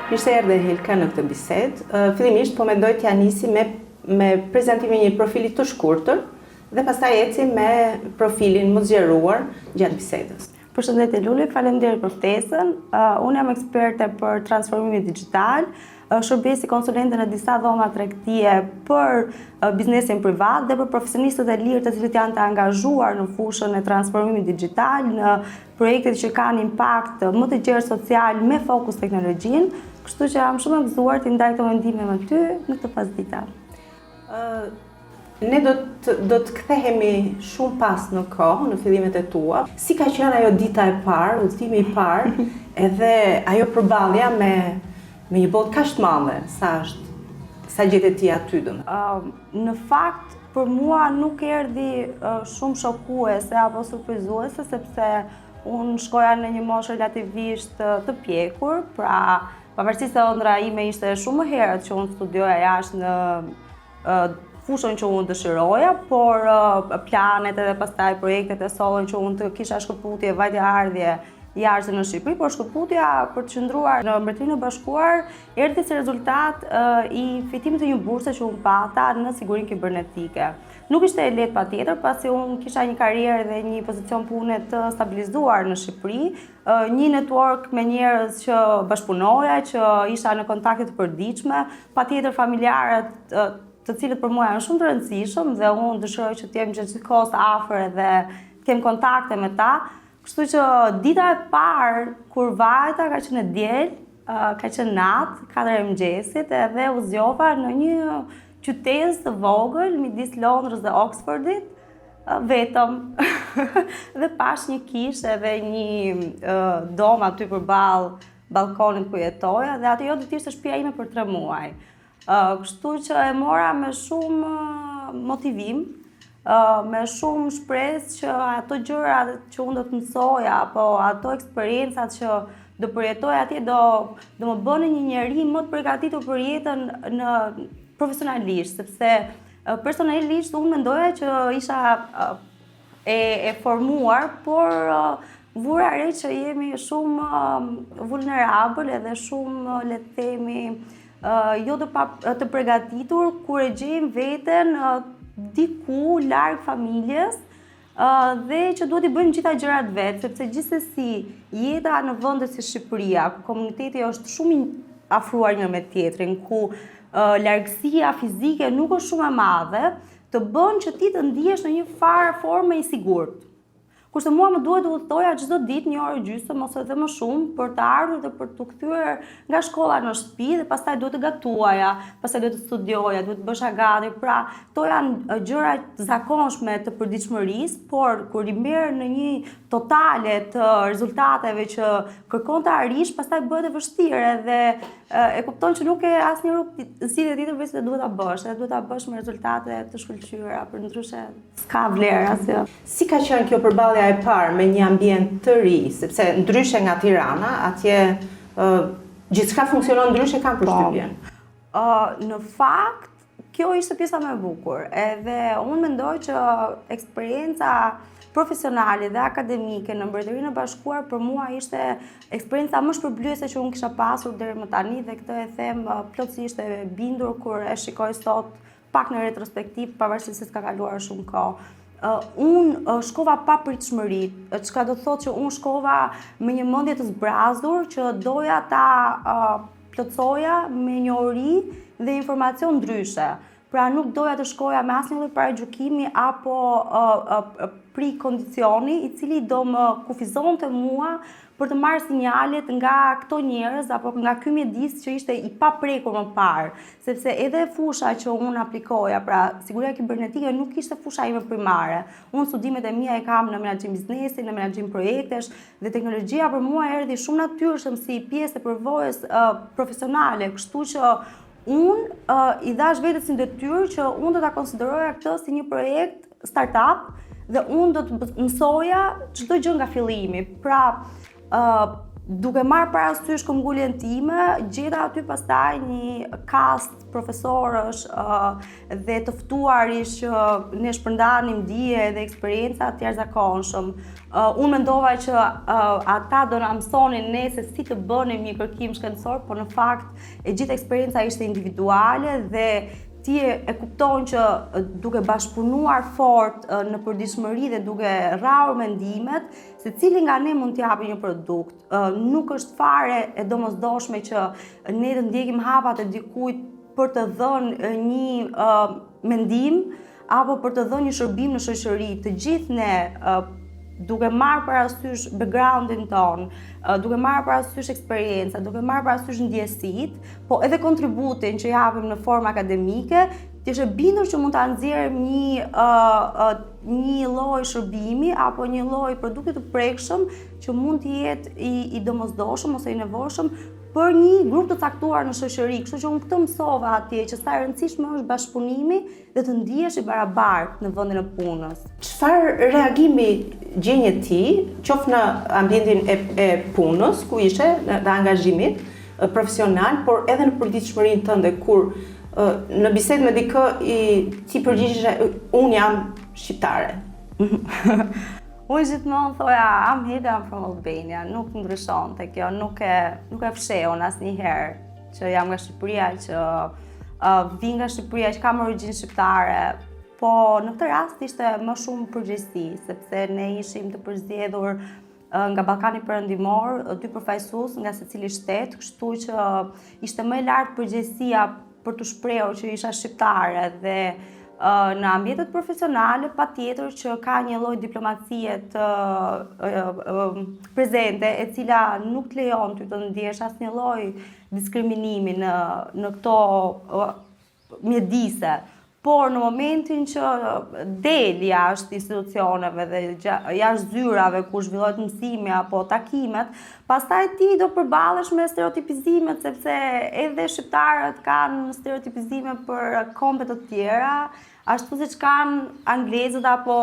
Mirë se erdhe Hilka në këtë bisedë. Fillimisht po mendoj t'ja nisi me prezantimin e një profili të shkurtër dhe pastaj eci me profilin më zgjeruar gjatë bisedës. Përshëndetje Luli, faleminderit për ftesën. Unë jam eksperte për transformimin digital, shërbej si konsulente në disa dhoma tregtie për biznesin privat dhe për profesionistët e lirë të cilët janë të angazhuar në fushën e transformimit digital, në projektet që kanë impakt më të gjerë social me fokus teknologjinë, kështu që jam shumë e gëzuar të ndaj këto mendime me ty në këtë pasdita. Ne do të kthehemi shumë pas në kohë, në fillimet e tua. Si ka qenë ajo dita e parë, udhëtimi i parë, edhe ajo përballja me një botë kaq të madhe, sa gjetet ti aty domethënë? Në fakt, për mua nuk erdhi shumë shokuese apo surprizuese, sepse unë shkoja në një moshë relativisht të pjekur, pra pavarësisht se ëndra ime ishte shumë më herët që unë studioja jashtë në fushën që unë dëshiroja, por planet edhe pastaj projektet e sollën që unë të kisha shkëputje vajtje ardhje jashtë në Shqipëri, por shkëputja për të qëndruar në Mbretërinë e Bashkuar erdhi si rezultat i fitimit të një burse që unë pata në sigurinë kibernetike. Nuk ishte e lehtë patjetër, pasi unë kisha një karrierë dhe një pozicion pune të stabilizuar në Shqipëri, një network me njerëz që bashkëpunoja, që isha në kontakte të përditshme, patjetër familjarët të cilët për mua janë shumë të rëndësishëm dhe unë dëshiroj që të jem gjithkohës afër dhe të kem kontakte me ta. Kështu që dita e parë kur vajta ka qenë diel, ka qenë natë, 4 e mëngjesit, edhe u zgjova në një qytet të vogël midis Londrës dhe Oxfordit, vetëm. Dhe pash një kishë edhe një dom aty përballë balkonit ku jetoja dhe atë do të ishte shtëpia ime për 3 muaj. Kështu që e mora me shumë motivim, me shumë shpresë që ato gjëra që unë do të mësoja, apo ato eksperiencat që do përjetoja atje do më bënë një njeri më të përgatitur për jetën profesionalisht, sepse personalisht unë mendoja që isha e formuar, por vura re që jemi shumë vulnerabël edhe shumë, le të themi, jo të përgatitur kur e gjejmë veten diku larg familjes dhe që duhet i bëjmë gjitha gjërat vetë, sepse gjithsesi jeta në vende si Shqipëria, ku komuniteti është shumë i afruar një me tjetrin, ku largësia fizike nuk është shumë e madhe, të bën që ti të ndihesh në një farë forme i sigurt. Kurse mua më duhet të udhëtoja çdo ditë 1 orë gjysmë ose edhe më shumë për të ardhur dhe për të kthyer nga shkolla në shtëpi dhe pastaj duhet të gatuaja, pastaj duhet të studioja, duhet të bësha gati. Pra, to janë gjëra të zakonshme të përditshmërisë, por kur i merr në një totale të rezultateve që kërkon të arrish, pastaj bëhet e vështirë edhe e kupton që nuk e asnjë rrugë si tjetër veç se duhet ta bësh, edhe duhet ta bësh me rezultate të shkëlqyera, përndryshe s'ka vlerë asgjë. Si ka qenë kjo përballja e parë me një ambient të ri, sepse ndryshe nga Tirana, atje gjithçka funksionon ndryshe, kam përshtypjen. Në fakt, kjo ishte pjesa më e bukur, edhe unë mendoj që eksperienca profesionale dhe akademike në Mbretërinë e Bashkuar për mua ishte eksperienca më shpërblyese që unë kisha pasur deri më tani dhe këtë e them plotësisht e bindur kur e shikoj sot pak në retrospektiv, pavarësisht se s'ka kaluar shumë kohë. Unë shkova pa pritshmëri, çka do të thotë që unë shkova me një mendje të zbrazur që doja ta plotësoja me njohuri dhe informacion ndryshe. Pra nuk doja të shkoja me asnjë lloj paragjykimi apo prikondicioni i cili do më kufizonte mua për të marrë sinjalet nga këto njerëz apo nga ky mjedis që ishte i paprekur më parë, sepse edhe fusha që unë aplikoja, pra siguria kibernetike nuk ishte fusha ime primare. Unë studimet e mia e kam në menaxhim biznesi, në menaxhim projektesh dhe teknologjia për mua erdhi shumë natyrshëm si pjesë e përvojës profesionale, kështu që unë i dhash vetes një detyrë që unë do ta konsideroja këtë si një projekt startup dhe unë do të mësoja çdo gjë nga fillimi. Pra, duke marrë parasysh këmbguljen time, gjeta aty pastaj një kast profesorësh dhe të ftuarish që ne shpërndanim dije dhe eksperjenca të jashtëzakonshëm. Unë mendova që ata do na mësonin ne se si të bënim një kërkim shkencor, por në fakt e gjithë eksperjenca ishte individuale dhe ti e kupton që duke bashkëpunuar fort në përditshmëri dhe duke rrahur mendimet, secili nga ne mund t'japi një produkt. Nuk është fare e domosdoshme që ne të ndjekim hapat e dikujt për të dhënë një mendim apo për të dhënë një shërbim në shoqëri. Të gjithë ne duke marrë parasysh backgroundin ton, duke marrë parasysh eksperjenca, duke marrë parasysh ndjesitë, po edhe kontributin që japim në formë akademike, ti je bindur që mund ta nxjerrim një lloj shërbimi apo një lloj produkti të prekshëm që mund të jetë i domosdoshëm ose i nevojshëm për një grup të caktuar në shoqëri. Kështu që unë këtë mësova atje, që sa e rëndësishme është bashkëpunimi dhe të ndihesh i barabartë në vendin e punës. Çfarë reagimi gjenje ti, qoftë në ambientin e punës, ku ishe, dhe angazhimit profesional, por edhe në përditshmërinë tënde, kur në bisedë me dikë ti përgjigjeshe, unë jam shqiptare. Unë gjithmonë thoja, I'm here, I'm from Albania, nuk ndryshon të kjo, nuk e fshehun asnjëherë që jam nga Shqipëria, që vi nga Shqipëria, që kam origjinë shqiptare, po në këtë rast ishte më shumë përgjegjësi, sepse ne ishim të përzgjedhur nga Ballkani Perëndimor, 2 përfaqësues nga secili shtet, kështu që ishte më e lartë përgjegjësia për të shprehur që isha shqiptare dhe në ambientet profesionale patjetër që ka një lloj diplomacie të prezente e cila nuk të lejon ty të ndjesh asnjë lloj diskriminimi në këto mjedise. Por në momentin që del jashtë institucioneve dhe jashtë zyrave ku zhvillohet mësimi apo takimet, pastaj ti do përballesh me stereotipizimet, sepse edhe shqiptarët kanë stereotipizime për kombe të tjera, ashtu siç kanë anglezët apo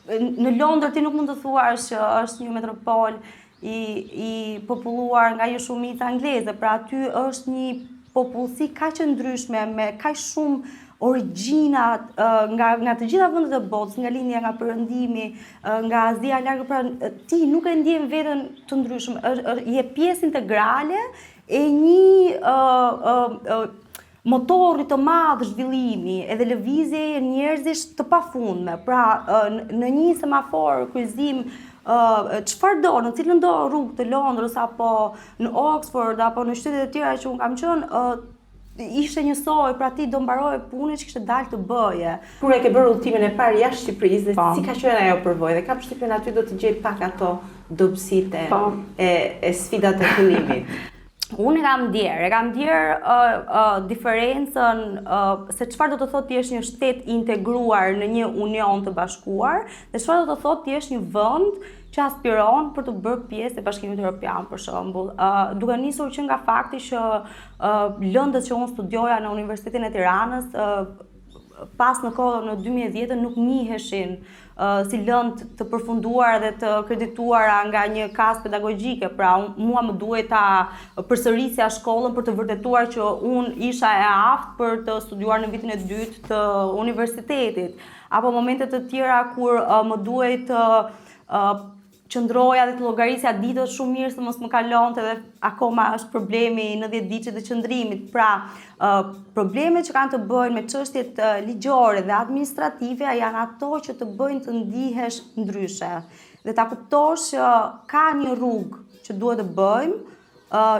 në Londër ti nuk mund të thuash që është një metropol i populluar nga një shumicë angleze, pra aty është një popullsi kaq e ndryshme me kaq shumë origjina nga të gjitha vendet e botës, nga lindja, nga perëndimi, nga Azia e largë, pra ti nuk e ndjen veten të ndryshëm, je pjesë integrale e një motori të madh zhvillimi, edhe lëvizje njerëzish të pafundme. Pra në një semafor kryqëzim çfarë do, në cilën do rrugë të Londrës apo në Oxford apo në qytetet e tjera që unë kam qenë, ishte njësoj, pra ti do mbaroje punën që kishte dalë të bëje. Kur e ke bërë udhëtimin e parë jashtë Shqipërisë, dhe si ka qenë ajo përvojë, dhe kam përshtypjen aty do të gjej pak ato dobësitë e sfidat e fillimit. Unë e kam ndjer diferencën se çfarë do të thotë ti jesh një shtet i integruar në një union të bashkuar dhe çfarë do të thotë ti jesh një vend që aspiron për të bërë pjesë e Bashkimit Evropian, për shembull. Duke nisur që nga fakti që lëndët që unë studioja në Universitetin e Tiranës pas në kohën në 2010 nuk njiheshin si lëndë të përfunduara dhe të kredituara nga një kasë pedagogjike. Pra, mua më duhet ta përsërisja shkollën për të vërtetuar që unë isha e aftë për të studiuar në vitin e 2 të universitetit. Apo momente të tjera kur më duhet qëndroja dhe të llogarisja ditët shumë mirë se mos më kalonte dhe akoma është problemi në 10 ditët të qëndrimit. Pra, problemet që kanë të bëjnë me çështjet ligjore dhe administrative janë ato që të bëjnë të ndihesh ndryshe. Dhe ta kuptosh që ka një rrugë që duhet të bëjmë,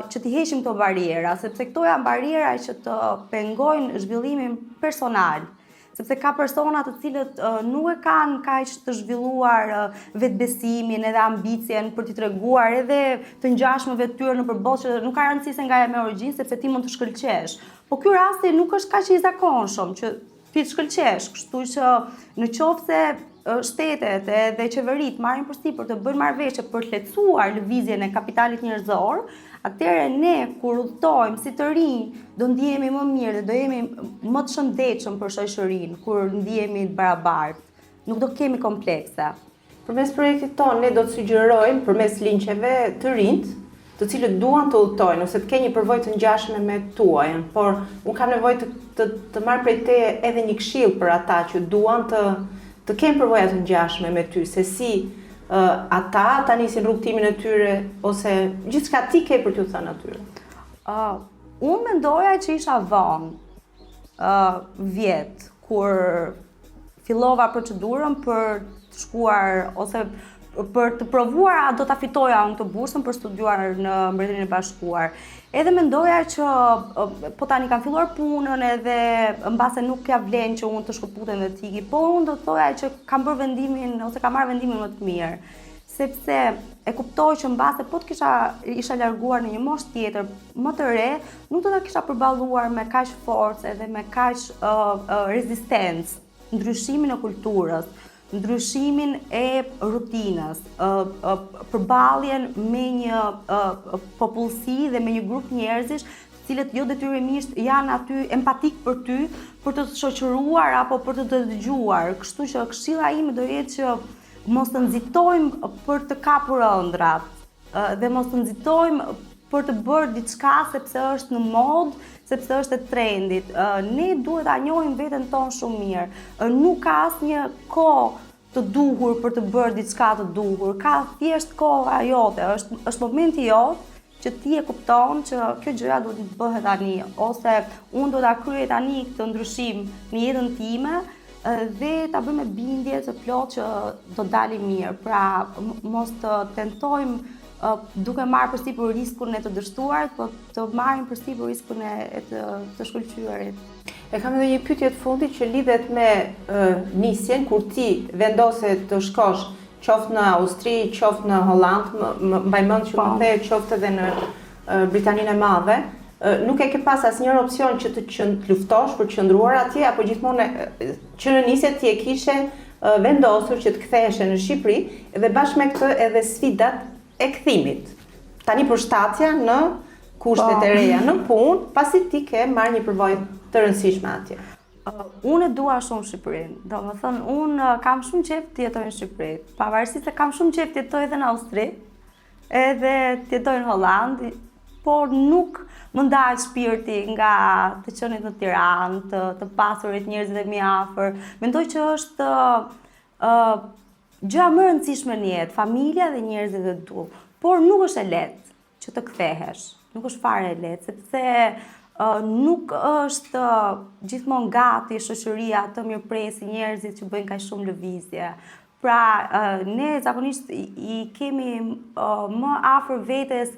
që t'i heqim këto barriera, sepse këto janë barriera që të pengojnë zhvillimin personal. Sepse ka persona të cilët nuk e kanë kaq të zhvilluar vetbesimin edhe ambicien për t'i treguar edhe të ngjashmeve të tyre nëpër botë që nuk ka rëndësi se nga e me origjinë, sepse ti mund të shkëlqesh. Po ky rasti nuk është kaq i zakonshëm që ti të shkëlqesh, kështu që në qoftë se shtetet dhe qeveritë marrin përsipër të bëjnë marrëveshje për të lehtësuar lëvizjen e kapitalit njerëzor, atëherë ne kur udhtojmë si të rinj do ndihemi më mirë dhe do jemi më të shëndetshëm për shoqërinë kur ndihemi të barabartë. Nuk do kemi komplekse. Përmes projektit tonë ne do të sugjerojmë përmes linqeve të rinjt të cilët duan të udhtojnë ose të kenë një përvojë të ngjashme me tuajën, por unë kam nevojë të marr prej teje edhe një këshill për ata që duan të kenë përvoja të ngjashme me ty, se si ata ta nisin rrugtimin e tyre ose gjithçka ti ke për t'u thënë atyre. Unë mendoja që isha vonë vjet kur fillova procedurën për të shkuar ose për të provuar a do ta fitoja unë këtë bursën për studiuar në Mbretërinë e Bashkuar. Edhe mendoja që po tani kam filluar punën edhe mbase nuk ja vlen që unë të shkëputem dhe të iki, por unë do të thoja që kam bërë vendimin ose kam marrë vendimin më të mirë, sepse e kuptoj që mbase po të isha larguar në një moshë tjetër më të re, nuk do ta kisha përballuar me kaq forcë edhe me kaq rezistencë ndryshimin e kulturës, ndryshimin e rutinës, përballjen me një popullsi dhe me një grup njerëzish, të cilët jo detyrimisht janë aty empatik për ty, për të shoqëruar apo për të dëgjuar. Kështu që këshilla ime do jetë që mos të nxitojmë për të kapur ëndrat dhe mos të nxitojmë për të bërë diçka sepse është në modë, sepse është e trendit. Ne duhet ta njohim veten tonë shumë mirë. Nuk ka asnjë kohë të duhur për të bërë diçka të duhur. Ka thjesht koha jote, është momenti jot që ti e kupton që kjo gjëja duhet të bëhet tani, ose unë do ta kryej tani këtë ndryshim në jetën time dhe ta bëj me bindje të plotë që do dali mirë. Pra, mos të tentojmë duke marrë përsipër riskun e të dështuarit, po të marrim përsipër riskun e të shkëlqyerit. E kam edhe një pyetje të fundit që lidhet me nisjen kur ti vendose të shkosh qoftë në Austri, qoftë në Holland, mbaj mend që më the qoftë edhe në Britaninë e Madhe, nuk e ke pas asnjëherë opsion që të luftosh për të qëndruar atje, apo gjithmonë që në nisje ti e kishe vendosur që të ktheheshe në Shqipëri dhe bashkë me këtë edhe sfidat e kthimit. Tani përshtatja në kushtet e reja në punë, pasi ti ke marrë një përvojë të rëndësishme atje. Unë e dua shumë Shqipërinë. Domethënë, unë kam shumë qejf të jetoj në Shqipëri. Pavarësisht se kam shumë qejf të jetoj edhe në Austri, edhe të jetoj në Holland, por nuk më ndahet shpirti nga të qenit në Tiranë, të pasurit, njerëzit e mi afër. Mendoj që është gjëja më e rëndësishme në jetë, familja dhe njerëzit e tu. Por nuk është e lehtë që të kthehesh. Nuk është fare e lehtë, sepse nuk është gjithmonë gati shoqëria të mirëpresi njerëzit që bëjnë kaq shumë lëvizje. Pra, ne zakonisht i kemi më afër vetes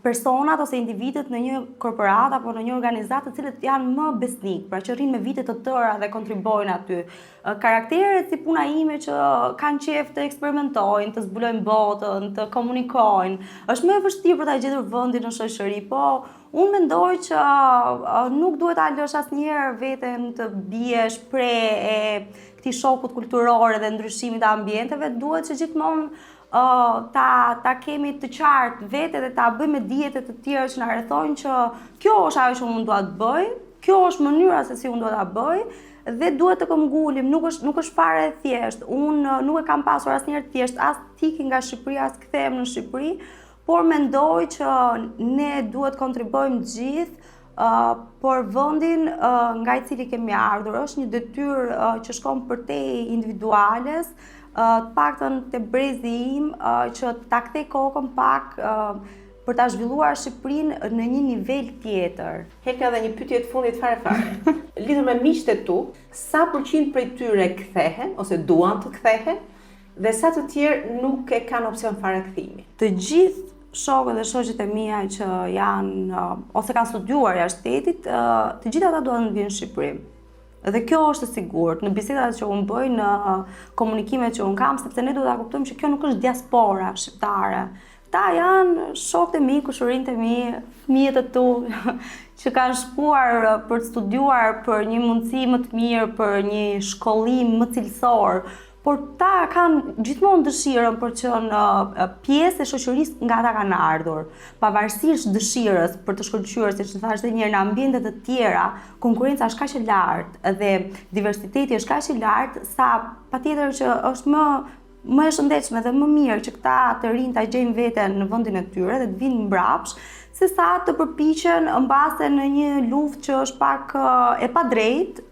personat ose individët në një korporat apo në një organizatë të cilët janë më besnik, pra që rrinë me vite të tëra dhe kontribojnë aty. Karakteret si puna ime që kanë qejf të eksperimentojnë, të zbulojnë botën, të komunikojnë, është më e vështirë për ta gjetur vendin në shoqëri, po unë mendoj që nuk duhet ta lësh asnjëherë veten të biesh pre e këtij shokut kulturor dhe ndryshimit të ambienteve, duhet që gjithmonë ta kemi të qartë vete dhe ta bëjmë dijet e të tjera që na rrethojnë që kjo është ajo që unë dua të bëj, kjo është mënyra se si unë dua ta bëj dhe duhet të këmbgulim, nuk është fare e thjeshtë. Unë nuk e kam pasur asnjëherë thjesht as tiki nga Shqipëria, as kthehem në Shqipëri, por mendoj që ne duhet kontribojmë gjithë por vendin nga i cili kemi ardhur është një detyrë që shkon përtej individuales, të paktën te brezi im që ta kthej kokën pak për ta zhvilluar Shqipërinë në një nivel tjetër. Helka, edhe një pyetje të fundit fare. Lidhur me miqtë e tu, sa përqind prej tyre kthehen ose duan të kthehen dhe sa të tjerë nuk e kanë opsion fare kthimi? Të gjithë shokët dhe shoqet e mia që janë ose kanë studiuar jashtë shtetit, të gjithë ata duan të vinë në Shqipëri. Dhe kjo është e sigurt në bisedat që unë bëj, në komunikimet që unë kam, sepse ne duhet ta kuptojmë që kjo nuk është diaspora shqiptare. Ta janë shokët e mi, kushërinjtë e mi, fëmijët e tu që kanë shkuar për të studiuar për një mundësi më të mirë, për një shkollim më cilësor. Por ta kanë gjithmonë dëshirën për të qenë pjesë e shoqërisë nga ata kanë ardhur. Pavarësisht dëshirës për të shkëlqyer, siç thash edhe një herë, në ambiente të tjera, konkurenca është kaq e lartë dhe diversiteti është kaq i lartë sa patjetër që është më e shëndetshme dhe më mirë që këta të rinj ta gjejnë veten në vendin e tyre dhe të vinë mbrapsht, se sa të përpiqen mbase në një luftë që është pak e padrejtë,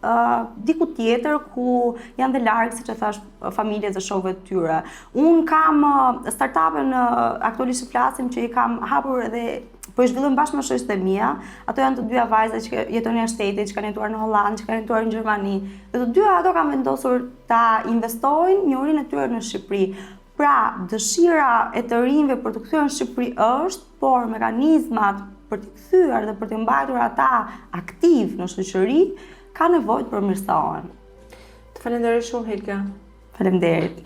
diku tjetër ku janë dhe larg, siç e thash, familjes dhe shokëve të tyre. Un kam startupe-n aktualisht flasim që i kam hapur edhe po i zhvillojmë bashkë me shoqët e mia. Ato janë të dyja vajza që jetojnë në shtetet, që kanë jetuar në Hollandë, që kanë jetuar në Gjermani. Dhe të dyja ato kanë vendosur ta investojnë njërin e tyre në Shqipëri. Pra, dëshira e të rinjve për të kthyer në Shqipëri është, por mekanizmat për të kthyer dhe për të mbajtur ata aktiv në shoqëri ka nevojë të përmirësohen. Të falenderoj shumë, Helga. Faleminderit.